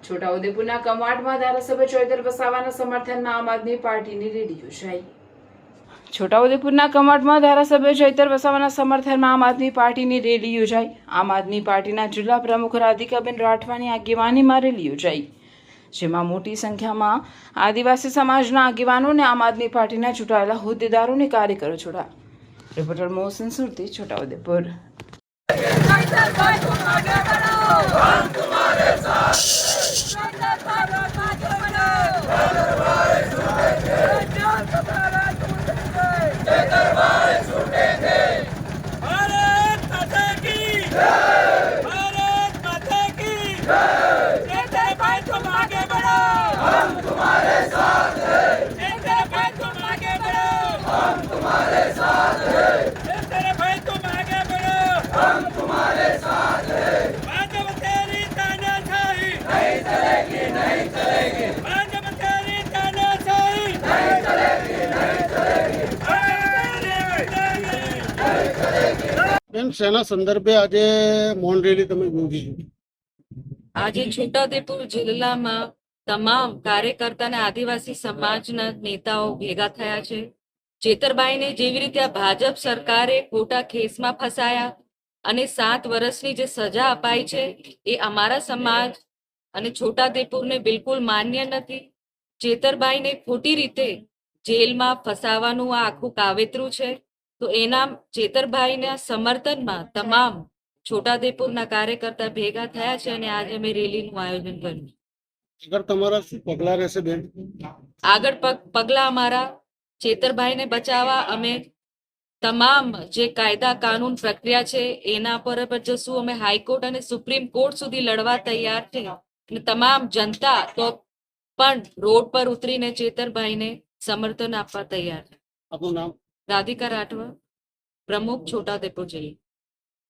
છોટાઉદેપુરના કવાંટમાં ધારાસભ્ય ચૈતર વસાવાના સમર્થનમાં આમ આદમી પાર્ટીની રેલી યોજાઈ। છોટાઉદેપુરના કવાંટમાં ધારાસભ્ય ચૈતર વસાવાના સમર્થનમાં આમ આદમી પાર્ટીની રેલી યોજાઈ। આમ આદમી પાર્ટીના જિલ્લા પ્રમુખ રાધિકાબેન રાઠવાની આગેવાનીમાં રેલી યોજાઈ, જેમાં મોટી સંખ્યામાં આદિવાસી સમાજના આગેવાનો અને આમ આદમી પાર્ટીના ચૂંટાયેલા હોદ્દેદારો અને કાર્યકરો જોડાયા। રિપોર્ટર મોહસિન સુરતી, છોટાઉદેપુર। બેન, શેના સંદર્ભે આજે મૌન રેલી તમે યોજી છે? આજે છોટાઉદેપુર જિલ્લામાં તમામ કાર્યકર્તા અને આદિવાસી સમાજના નેતાઓ ભેગા થયા છે। ચેતરબાઈને જેવી રીતે આ ભાજપ સરકારે ખોટા કેસમાં ફસાયા અને 7 વર્ષની જે સજા અપાઈ છે એ અમારા સમાજ અને છોટાઉદેપુરને બિલકુલ માન્ય નથી। ચેતરબાઈને ખોટી રીતે જેલમાં ફસાવાનું આ આખું કાવતરું છે। તો એના ચેતરભાઈના સમર્થનમાં તમામ છોટાઉદેપુરના કાર્યકર્તા ભેગા થયા છે અને આજે અમે રેલીનું આયોજન કર્યું। આગળ તમારા શું પગલા રહેશે બેન? આગળ પગલા અમારા ચેતરભાઈને બચાવવા અમે તમામ જે કાયદા કાનૂન પ્રક્રિયા છે એના પર જશું। અમે હાઈકોર્ટ અને સુપ્રીમ કોર્ટ સુધી લડવા તૈયાર છે અને તમામ જનતા તો પણ રોડ પર ઉતરીને ચેતરભાઈને સમર્થન આપવા તૈયાર છે। આપનું નામ? રાધિકા રાઠવા, પ્રમુખ છોટાઉદેપુર જિલ્લા।